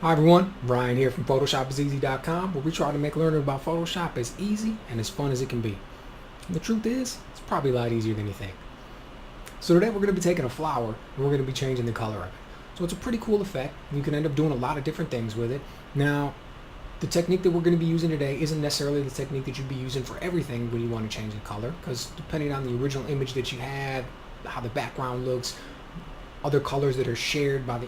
Hi everyone, Ryan here from PhotoshopIsEasy.com, where we try to make learning about Photoshop as easy and as fun as it can be. And the truth is, it's probably a lot easier than you think. So today we're going to be taking a flower and we're going to be changing the color of it. So it's a pretty cool effect. You can end up doing a lot of different things with it. Now, the technique that we're going to be using today isn't necessarily the technique that you'd be using for everything when you want to change the color, because depending on the original image that you have, how the background looks, other colors that are shared by the,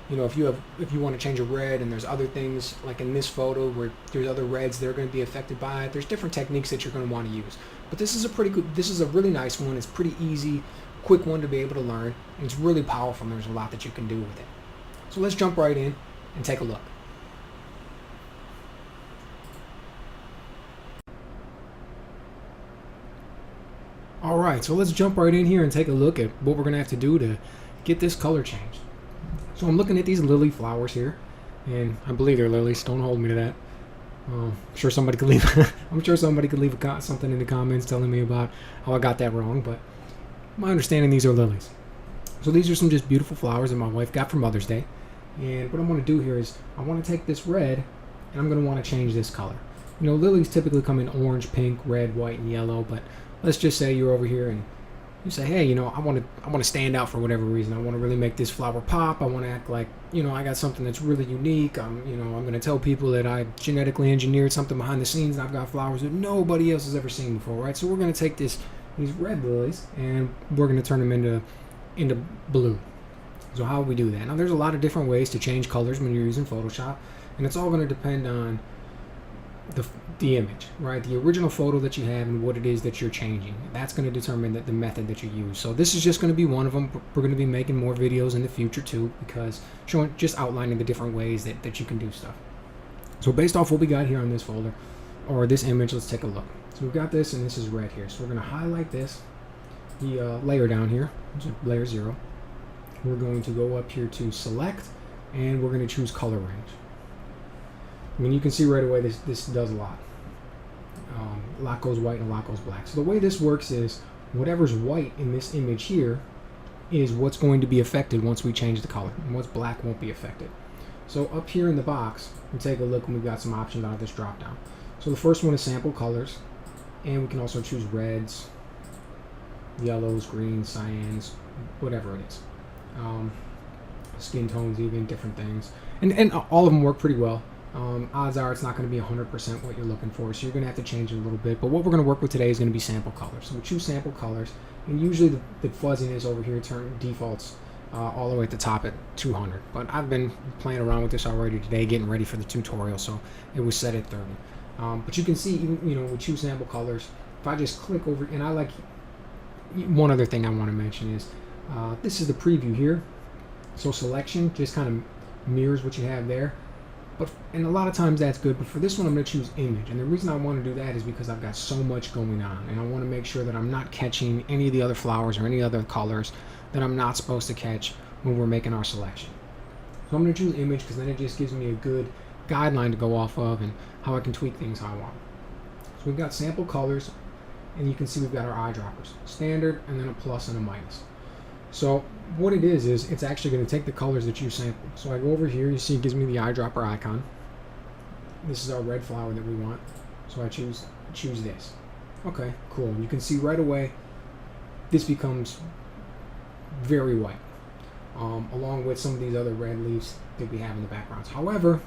if you want to change a red and there's other things like in this photo where there's other reds that are going to be affected by it, there's different techniques that you're going to want to use. But this is a really nice one. It's pretty easy, quick one to be able to learn, and it's really powerful, and there's a lot that you can do with it. So let's jump right in and take a look. Alright, so let's jump right in here and take a look at what we're going to have to do to get this color changed. So I'm looking at these lily flowers here, and I believe they're lilies. Don't hold me to that. I'm sure somebody could leave. Something in the comments telling me about how I got that wrong. But my understanding, these are lilies. So these are some just beautiful flowers that my wife got for Mother's Day. And what I want to do here is I want to take this red, and I'm going to want to change this color. Lilies typically come in orange, pink, red, white, and yellow. But let's just say you're over here and you say, hey, I want to stand out for whatever reason. I want to really make this flower pop. I want to act like, I got something that's really unique. I'm going to tell people that I genetically engineered something behind the scenes, and I've got flowers that nobody else has ever seen before, right? So we're going to take these red lilies and we're going to turn them into blue. So how do we do that? Now, there's a lot of different ways to change colors when you're using Photoshop, and it's all going to depend on the image, right? The original photo that you have and what it is that you're changing. That's going to determine the method that you use. So this is just going to be one of them. We're going to be making more videos in the future too, because just outlining the different ways that you can do stuff. So based off what we got here on this folder, or this image, let's take a look. So we've got this, and this is red here. So we're going to highlight this, the layer down here, which is layer 0. We're going to go up here to select, and we're going to choose color range. You can see right away this does a lot. A lot goes white and a lot goes black. So the way this works is whatever's white in this image here is what's going to be affected once we change the color, and what's black won't be affected. So up here in the box, we take a look, and we've got some options out of this drop down. So the first one is sample colors, and we can also choose reds, yellows, greens, cyans, whatever it is. Skin tones, even different things, and all of them work pretty well. Odds are it's not going to be 100% what you're looking for, so you're going to have to change it a little bit. But what we're going to work with today is going to be sample colors. So we choose sample colors, and usually the fuzziness over here defaults all the way at the top at 200. But I've been playing around with this already today, getting ready for the tutorial, so it was set at 30. But you can see, even we choose sample colors. If I just click over, and I like one other thing I want to mention is this is the preview here. So selection just kind of mirrors what you have there. And a lot of times that's good, but for this one I'm going to choose image, and the reason I want to do that is because I've got so much going on, and I want to make sure that I'm not catching any of the other flowers or any other colors that I'm not supposed to catch when we're making our selection. So I'm going to choose image, because then it just gives me a good guideline to go off of and how I can tweak things how I want. So we've got sample colors, and you can see we've got our eyedroppers, standard, and then a plus and a minus. So what it is it's actually going to take the colors that you sampled. So I go over here, you see it gives me the eyedropper icon. This is our red flower that we want. So I choose this. Okay, cool. You can see right away this becomes very white, along with some of these other red leaves that we have in the backgrounds. However,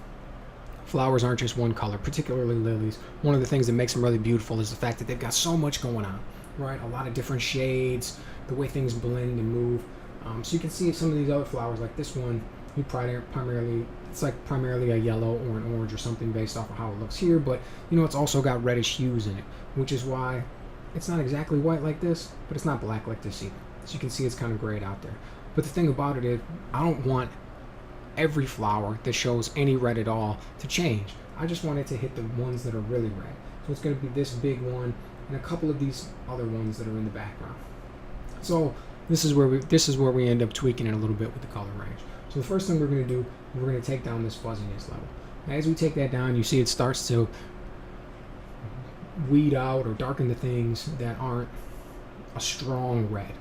flowers aren't just one color, particularly lilies. One of the things that makes them really beautiful is the fact that they've got so much going on, right? A lot of different shades, the way things blend and move. So you can see some of these other flowers, like this one, it's like primarily a yellow or an orange or something based off of how it looks here, but it's also got reddish hues in it, which is why it's not exactly white like this, but it's not black like this either. So you can see it's kind of grayed out there. But the thing about it is, I don't want every flower that shows any red at all to change. I just want it to hit the ones that are really red. So it's going to be this big one and a couple of these other ones that are in the background. So this is where we end up tweaking it a little bit with the color range. So the first thing we're going to do, we're going to take down this fuzziness level. Now, as we take that down, you see it starts to weed out or darken the things that aren't a strong red.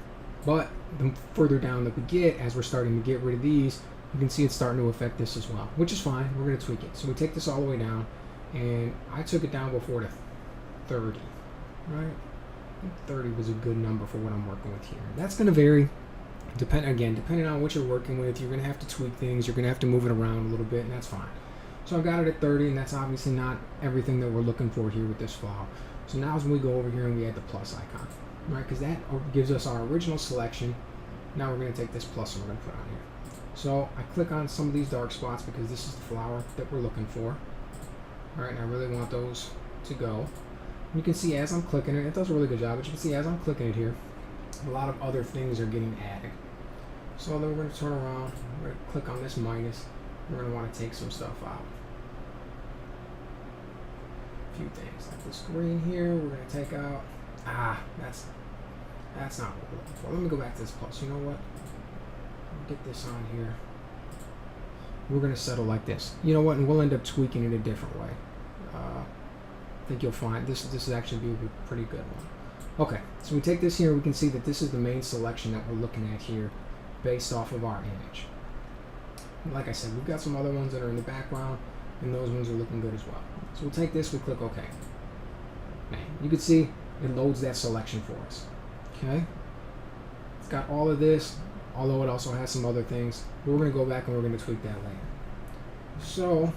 But the further down that we get, as we're starting to get rid of these, you can see it's starting to affect this as well, which is fine. We're going to tweak it. So we take this all the way down, and I took it down before to 30, right? I think 30 was a good number for what I'm working with here. That's going to vary, depending on what you're working with. You're going to have to tweak things. You're going to have to move it around a little bit, and that's fine. So I've got it at 30, and that's obviously not everything that we're looking for here with this flower. So now is when we go over here and we add the plus icon, right? Because that gives us our original selection. Now we're going to take this plus and we're going to put on here. So I click on some of these dark spots because this is the flower that we're looking for. All right, and I really want those to go. And you can see as I'm clicking it, it does a really good job, but you can see as I'm clicking it here, a lot of other things are getting added. So then we're going to turn around, we're going to click on this minus. We're going to want to take some stuff out. A few things like this green here, we're going to take out. That's not what we're looking for. Let me go back to this plus. You know what? Get this on here. We're going to settle like this. You know what? And we'll end up tweaking it a different way. I think you'll find this is actually be a pretty good one. Okay, so we take this here. We can see that this is the main selection that we're looking at here based off of our image. Like I said, we've got some other ones that are in the background, and those ones are looking good as well. So we'll take this, we click OK. Now, you can see it loads that selection for us. Okay? It's got all of this, although it also has some other things. But we're going to go back and we're going to tweak that later. So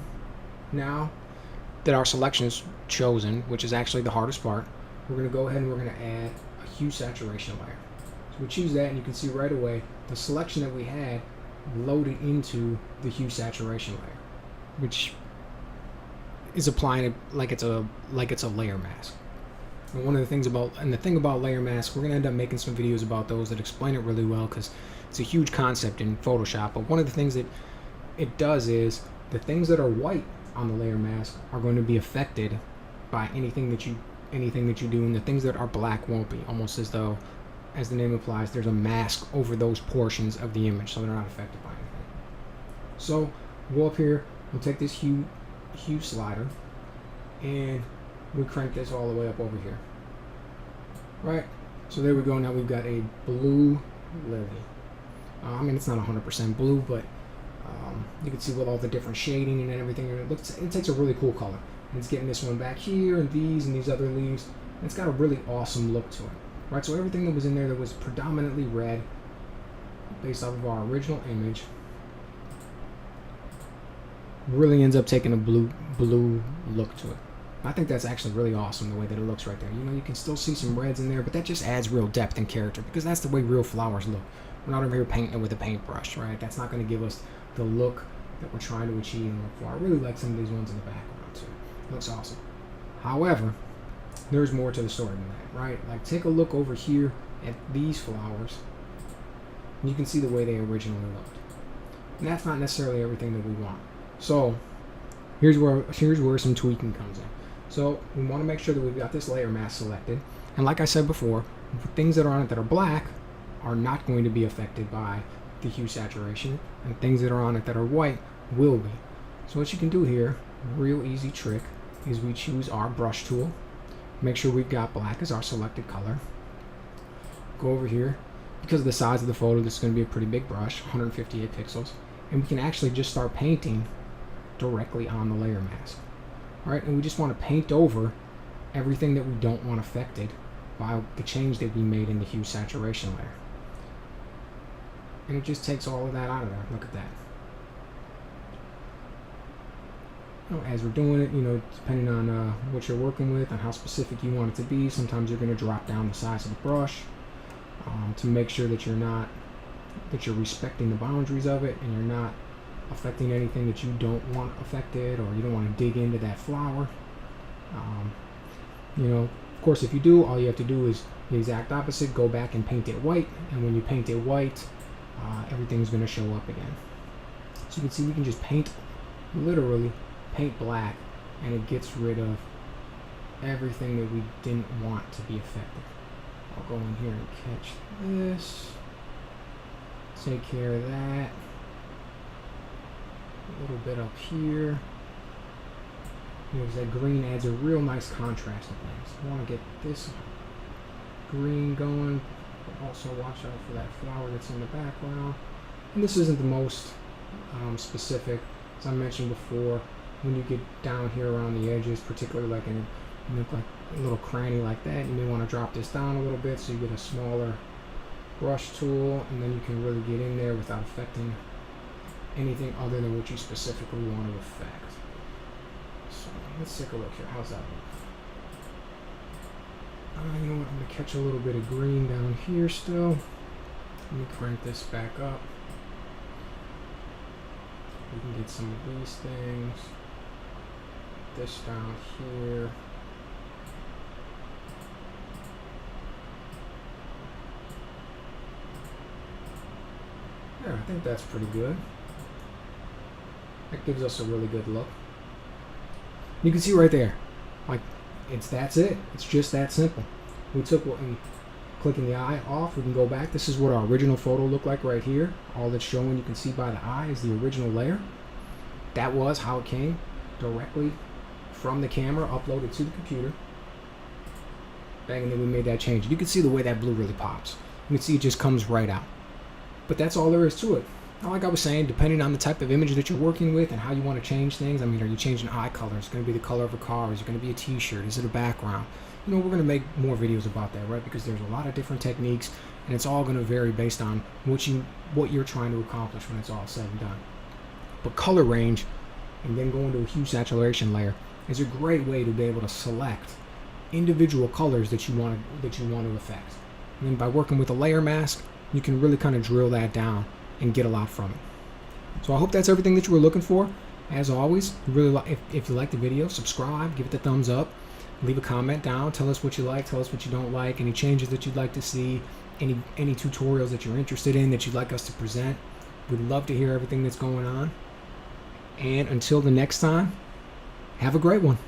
now that our selection is chosen, which is actually the hardest part, we're going to go ahead and we're going to add a hue saturation layer. So we choose that, and you can see right away the selection that we had loaded into the hue saturation layer, which is applying it like it's a layer mask. And one of the things about layer mask, we're going to end up making some videos about those that explain it really well, because it's a huge concept in Photoshop. But one of the things that it does is the things that are white on the layer mask are going to be affected by anything that you do, and the things that are black won't be. Almost as though, as the name implies, there's a mask over those portions of the image, so they're not affected by anything. So we'll go up here, we'll take this hue slider, and we crank this all the way up over here. Right? So there we go. Now we've got a blue lily. I mean, it's not 100% blue, but you can see with all the different shading and everything, it takes a really cool color. And it's getting this one back here, and these other leaves. And it's got a really awesome look to it. Right? So everything that was in there that was predominantly red, based off of our original image, really ends up taking a blue look to it. I think that's actually really awesome, the way that it looks right there. You know, you can still see some reds in there, but that just adds real depth and character, because that's the way real flowers look. We're not over here painting it with a paintbrush, right? That's not going to give us the look that we're trying to achieve and look for. I really like some of these ones in the background too. It looks awesome. However, there's more to the story than that, right? Like, take a look over here at these flowers, and you can see the way they originally looked. And that's not necessarily everything that we want. So here's where some tweaking comes in. So we want to make sure that we've got this layer mask selected, and like I said before, things that are on it that are black are not going to be affected by the hue saturation, and things that are on it that are white will be. So what you can do here, real easy trick, is we choose our brush tool, make sure we've got black as our selected color, go over here. Because of the size of the photo, this is going to be a pretty big brush, 158 pixels, and we can actually just start painting directly on the layer mask. Alright, and we just want to paint over everything that we don't want affected by the change that we made in the hue saturation layer. And it just takes all of that out of there. Look at that. You know, as we're doing it, you know, depending on what you're working with and how specific you want it to be, sometimes you're going to drop down the size of the brush to make sure that you're respecting the boundaries of it, and you're not affecting anything that you don't want affected, or you don't want to dig into that flower. You know, of course, if you do, all you have to do is the exact opposite, go back and paint it white, and when you paint it white, everything's going to show up again. So you can see we can just literally paint black, and it gets rid of everything that we didn't want to be affected. I'll go in here and catch this, take care of that. A little bit up here. Because that green adds a real nice contrast to things. I want to get this green going, but also watch out for that flower that's in the background. And this isn't the most specific. As I mentioned before, when you get down here around the edges, particularly like in like a little cranny like that, you may want to drop this down a little bit so you get a smaller brush tool, and then you can really get in there without affecting anything other than what you specifically want to affect. So let's take a look here. How's that look? You know what? I'm going to catch a little bit of green down here still. Let me crank this back up. We can get some of these things. This down here. Yeah, I think that's pretty good. That gives us a really good look. You can see right there, like that's it. It's just that simple. We took what and clicking the eye off, we can go back. This is what our original photo looked like right here. All that's showing, you can see by the eye, is the original layer. That was how it came directly from the camera, uploaded to the computer. Bang, and then we made that change. You can see the way that blue really pops. You can see it just comes right out. But that's all there is to it. Now, like I was saying, depending on the type of image that you're working with and how you want to change things, I mean, are you changing eye color? Is it going to be the color of a car? Is it going to be a t-shirt? Is it a background? You know, we're going to make more videos about that, right? Because there's a lot of different techniques, and it's all going to vary based on what you're trying to accomplish when it's all said and done. But color range, and then going to a hue saturation layer, is a great way to be able to select individual colors that you want to affect. And then by working with a layer mask, you can really kind of drill that down and get a lot from it. So I hope that's everything that you were looking for. As always, if you like the video, subscribe, give it the thumbs up, leave a comment down, tell us what you like, tell us what you don't like, any changes that you'd like to see, any tutorials that you're interested in that you'd like us to present. We'd love to hear everything that's going on. And until the next time, have a great one.